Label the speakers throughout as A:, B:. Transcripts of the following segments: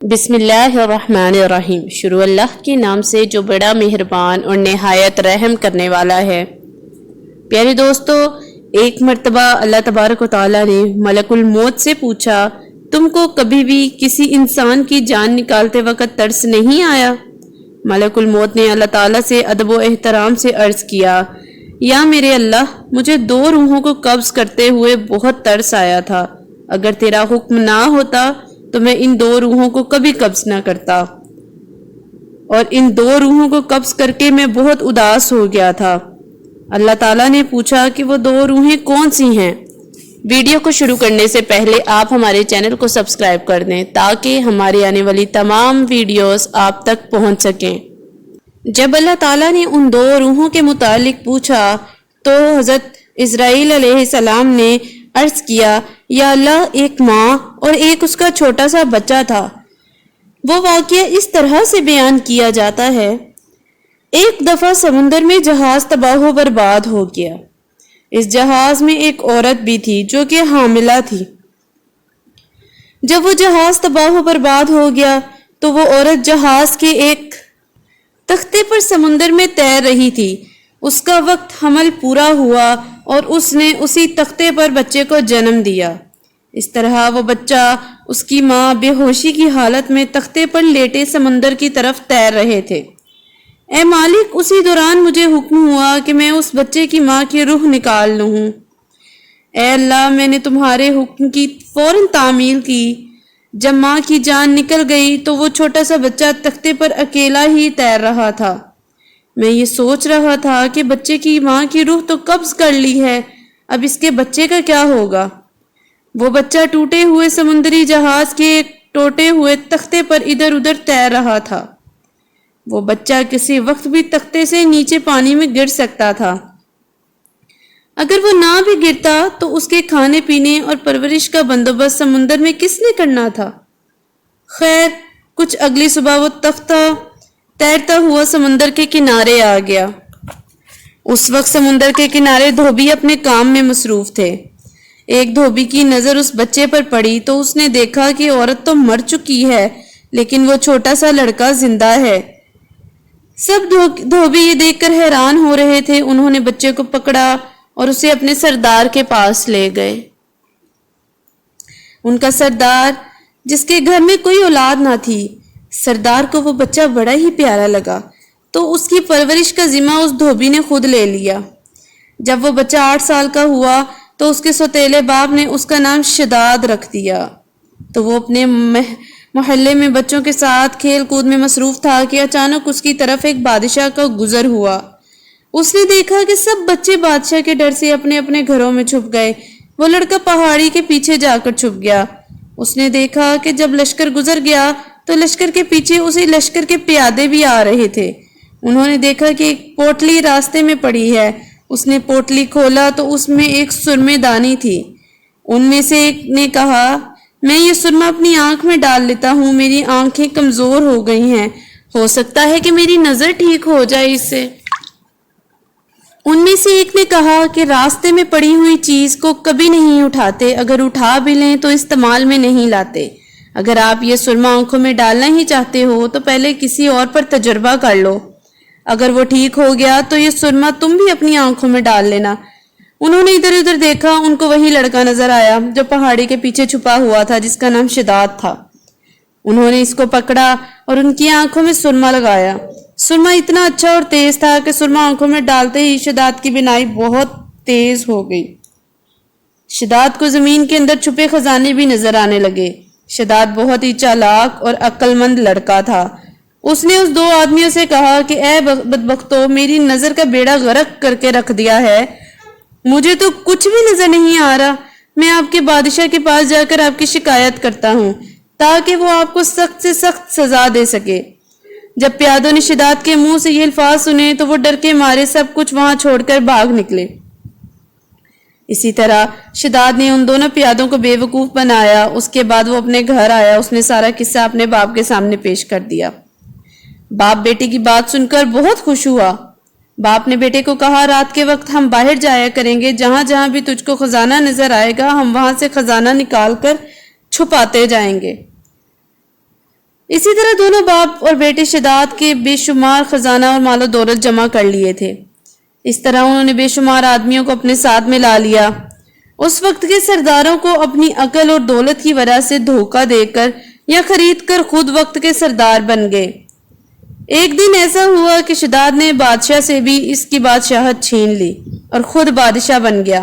A: بسم اللہ الرحمن الرحیم۔ شروع اللہ کے نام سے جو بڑا مہربان اور نہایت رحم کرنے والا ہے۔ پیارے دوستو، ایک مرتبہ اللہ تبارک و تعالیٰ نے ملک الموت سے پوچھا، تم کو کبھی بھی کسی انسان کی جان نکالتے وقت ترس نہیں آیا؟ ملک الموت نے اللہ تعالیٰ سے ادب و احترام سے عرض کیا، یا میرے اللہ، مجھے 2 روحوں کو قبض کرتے ہوئے بہت ترس آیا تھا۔ اگر تیرا حکم نہ ہوتا تو میں ان 2 روحوں کو کبھی قبض نہ کرتا، اور ان 2 روحوں کو قبض کر کے میں بہت اداس ہو گیا تھا۔ اللہ تعالیٰ نے پوچھا کہ وہ 2 روحیں کون سی ہیں؟ ویڈیو کو شروع کرنے سے پہلے آپ ہمارے چینل کو سبسکرائب کر دیں تاکہ ہماری آنے والی تمام ویڈیوز آپ تک پہنچ سکیں۔ جب اللہ تعالیٰ نے ان 2 روحوں کے متعلق پوچھا تو حضرت اسرائیل علیہ السلام نے عرض کیا، یا اللہ، ایک ماں اور ایک اس کا چھوٹا سا بچہ تھا۔ وہ واقعہ اس طرح سے بیان کیا جاتا ہے، ایک دفعہ سمندر میں جہاز تباہ و برباد ہو گیا۔ اس جہاز میں ایک عورت بھی تھی جو کہ حاملہ تھی۔ جب وہ جہاز تباہ و برباد ہو گیا تو وہ عورت جہاز کے ایک تختے پر سمندر میں تیر رہی تھی۔ اس کا وقت حمل پورا ہوا اور اس نے اسی تختے پر بچے کو جنم دیا۔ اس طرح وہ بچہ، اس کی ماں بے ہوشی کی حالت میں تختے پر لیٹے سمندر کی طرف تیر رہے تھے۔ اے مالک، اسی دوران مجھے حکم ہوا کہ میں اس بچے کی ماں کی روح نکال لوں۔ اے اللہ، میں نے تمہارے حکم کی فوراً تعمیل کی۔ جب ماں کی جان نکل گئی تو وہ چھوٹا سا بچہ تختے پر اکیلا ہی تیر رہا تھا۔ میں یہ سوچ رہا تھا کہ بچے کی ماں کی روح تو قبض کر لی ہے، اب اس کے بچے کا کیا ہوگا؟ وہ بچہ ٹوٹے ہوئے سمندری جہاز کے ایک ٹوٹے ہوئے تختے پر ادھر ادھر تیر رہا تھا۔ وہ بچہ کسی وقت بھی تختے سے نیچے پانی میں گر سکتا تھا۔ اگر وہ نہ بھی گرتا تو اس کے کھانے پینے اور پرورش کا بندوبست سمندر میں کس نے کرنا تھا؟ خیر، کچھ اگلی صبح وہ تختہ تیرتا ہوا سمندر کے کنارے آ گیا۔ اس وقت سمندر کے کنارے دھوبی اپنے کام میں مصروف تھے۔ ایک دھوبی کی نظر اس بچے پر پڑی تو اس نے دیکھا کہ عورت تو مر چکی ہے لیکن وہ چھوٹا سا لڑکا زندہ ہے۔ سب دھوبی یہ دیکھ کر حیران ہو رہے تھے۔ انہوں نے بچے کو پکڑا اور اسے اپنے سردار کے پاس لے گئے۔ ان کا سردار، جس کے گھر میں کوئی اولاد نہ تھی، سردار کو وہ بچہ بڑا ہی پیارا لگا تو اس کی پرورش کا ذمہ اس دھوبی نے خود لے لیا۔ جب وہ بچہ 8 سال کا ہوا تو اس کے سوتیلے باپ نے اس کا نام شداد رکھ دیا۔ تو وہ اپنے محلے میں بچوں کے ساتھ کھیل کود میں مصروف تھا کہ اچانک اس کی طرف ایک بادشاہ کا گزر ہوا۔ اس نے دیکھا کہ سب بچے بادشاہ کے ڈر سے اپنے اپنے گھروں میں چھپ گئے۔ وہ لڑکا پہاڑی کے پیچھے جا کر چھپ گیا۔ اس نے دیکھا کہ جب لشکر گزر گیا تو لشکر کے پیچھے اسی لشکر کے پیادے بھی آ رہے تھے۔ انہوں نے دیکھا کہ ایک پوٹلی راستے میں پڑی ہے۔ اس نے پوٹلی کھولا تو اس میں ایک سرمے دانی تھی۔ ان میں سے ایک نے کہا، میں یہ سرما اپنی آنکھ میں ڈال لیتا ہوں، میری آنکھیں کمزور ہو گئی ہیں، ہو سکتا ہے کہ میری نظر ٹھیک ہو جائے اس سے۔ ان میں سے ایک نے کہا کہ راستے میں پڑی ہوئی چیز کو کبھی نہیں اٹھاتے، اگر اٹھا بھی لیں تو استعمال میں نہیں لاتے۔ اگر آپ یہ سرما آنکھوں میں ڈالنا ہی چاہتے ہو تو پہلے کسی اور پر تجربہ کر لو، اگر وہ ٹھیک ہو گیا تو یہ سرما تم بھی اپنی آنکھوں میں ڈال لینا۔ انہوں نے ادھر ادھر دیکھا، ان کو وہی لڑکا نظر آیا جو پہاڑی کے پیچھے چھپا ہوا تھا، جس کا نام شداد تھا۔ انہوں نے اس کو پکڑا اور ان کی آنکھوں میں سرما لگایا۔ سرما اتنا اچھا اور تیز تھا کہ سرما آنکھوں میں ڈالتے ہی شداد کی بینائی بہت تیز ہو گئی۔ شداد کو زمین کے اندر چھپے خزانے بھی نظر آنے لگے۔ شداد بہت ہی چالاک اور عقل مند لڑکا تھا۔ اس نے اس 2 آدمیوں سے کہا کہ اے بدبختو، میری نظر کا بیڑا غرق کر کے رکھ دیا ہے، مجھے تو کچھ بھی نظر نہیں آ رہا۔ میں آپ کے بادشاہ کے پاس جا کر آپ کی شکایت کرتا ہوں تاکہ وہ آپ کو سخت سے سخت سزا دے سکے۔ جب پیادوں نے شداد کے منہ سے یہ الفاظ سنے تو وہ ڈر کے مارے سب کچھ وہاں چھوڑ کر بھاگ نکلے۔ اسی طرح شداد نے ان دونوں پیادوں کو بے وقوف بنایا۔ اس کے بعد وہ اپنے گھر آیا۔ اس نے سارا قصہ اپنے باپ کے سامنے پیش کر دیا۔ باپ بیٹے کی بات سن کر بہت خوش ہوا۔ باپ نے بیٹے کو کہا، رات کے وقت ہم باہر جایا کریں گے، جہاں جہاں بھی تجھ کو خزانہ نظر آئے گا ہم وہاں سے خزانہ نکال کر چھپاتے جائیں گے۔ اسی طرح دونوں باپ اور بیٹے شداد کے بے شمار خزانہ اور مال و دولت جمع کر لیے تھے۔ اس طرح انہوں نے بے شمار آدمیوں کو اپنے ساتھ میں لا لیا۔ اس وقت کے سرداروں کو اپنی عقل اور دولت کی وجہ سے دھوکہ دے کر یا خرید کر خود وقت کے سردار بن گئے۔ ایک دن ایسا ہوا کہ شداد نے بادشاہ سے بھی اس کی بادشاہت چھین لی اور خود بادشاہ بن گیا۔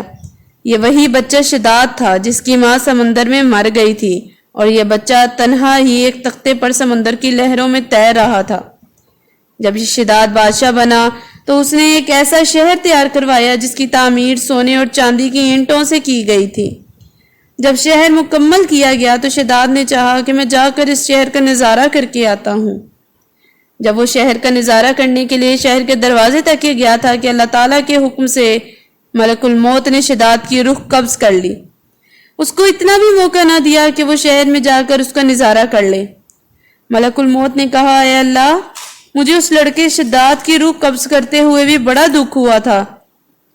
A: یہ وہی بچہ شداد تھا جس کی ماں سمندر میں مر گئی تھی، اور یہ بچہ تنہا ہی ایک تختے پر سمندر کی لہروں میں تیر رہا تھا۔ جب یہ شداد بادشاہ بنا تو اس نے ایک ایسا شہر تیار کروایا جس کی تعمیر سونے اور چاندی کی اینٹوں سے کی گئی تھی۔ جب شہر مکمل کیا گیا تو شداد نے چاہا کہ میں جا کر اس شہر کا نظارہ کر کے آتا ہوں۔ جب وہ شہر کا نظارہ کرنے کے لیے شہر کے دروازے تک گیا تھا کہ اللہ تعالیٰ کے حکم سے ملک الموت نے شداد کی روح قبض کر لی۔ اس کو اتنا بھی موقع نہ دیا کہ وہ شہر میں جا کر اس کا نظارہ کر لے۔ ملک الموت نے کہا، اے اللہ، مجھے اس لڑکے شداد کی روح قبض کرتے ہوئے بھی بڑا دکھ ہوا تھا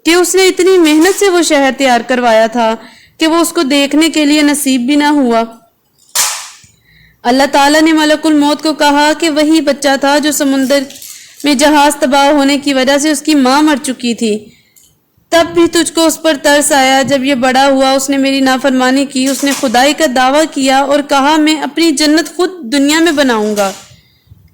A: کہ اس نے اتنی محنت سے وہ شہر تیار کروایا تھا کہ وہ اس کو دیکھنے کے لیے نصیب بھی نہ ہوا۔ اللہ تعالیٰ نے ملک الموت کو کہا کہ وہی بچہ تھا جو سمندر میں جہاز تباہ ہونے کی وجہ سے اس کی ماں مر چکی تھی۔ تب بھی تجھ کو اس پر ترس آیا۔ جب یہ بڑا ہوا اس نے میری نافرمانی کی، اس نے خدائی کا دعویٰ کیا اور کہا میں اپنی جنت خود دنیا میں بناؤں گا۔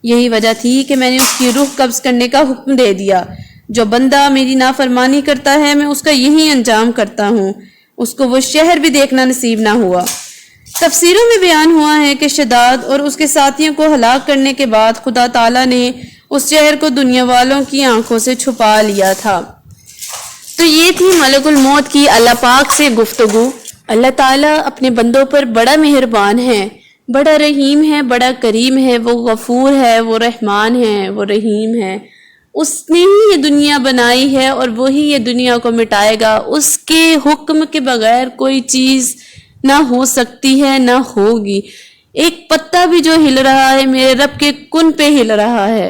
A: یہی وجہ تھی کہ میں نے اس کی روح قبض کرنے کا حکم دے دیا۔ جو بندہ میری نافرمانی کرتا ہے میں اس کا یہی انجام کرتا ہوں۔ اس کو وہ شہر بھی دیکھنا نصیب نہ ہوا۔ تفسیروں میں بیان ہوا ہے کہ شداد اور اس کے ساتھیوں کو ہلاک کرنے کے بعد خدا تعالیٰ نے اس شہر کو دنیا والوں کی آنکھوں سے چھپا لیا تھا۔ تو یہ تھی ملک الموت کی اللہ پاک سے گفتگو۔ اللہ تعالیٰ اپنے بندوں پر بڑا مہربان ہے، بڑا رحیم ہے، بڑا کریم ہے، وہ غفور ہے، وہ رحمان ہے، وہ رحیم ہے۔ اس نے ہی یہ دنیا بنائی ہے اور وہی یہ دنیا کو مٹائے گا۔ اس کے حکم کے بغیر کوئی چیز نہ ہو سکتی ہے نہ ہوگی۔ ایک پتا بھی جو ہل رہا ہے میرے رب کے کن پہ ہل رہا ہے۔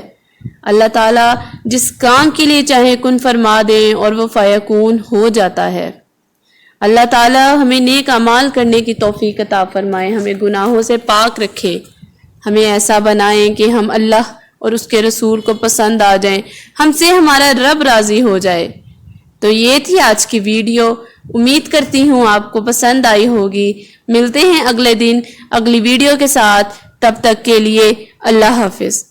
A: اللہ تعالیٰ جس کام کے لیے چاہے کن فرما دیں اور وہ فیکون ہو جاتا ہے۔ اللہ تعالیٰ ہمیں نیک اعمال کرنے کی توفیق عطا فرمائے، ہمیں گناہوں سے پاک رکھے، ہمیں ایسا بنائیں کہ ہم اللہ اور اس کے رسول کو پسند آ جائیں، ہم سے ہمارا رب راضی ہو جائے۔ تو یہ تھی آج کی ویڈیو، امید کرتی ہوں آپ کو پسند آئی ہوگی۔ ملتے ہیں اگلے دن اگلی ویڈیو کے ساتھ، تب تک کے لیے اللہ حافظ۔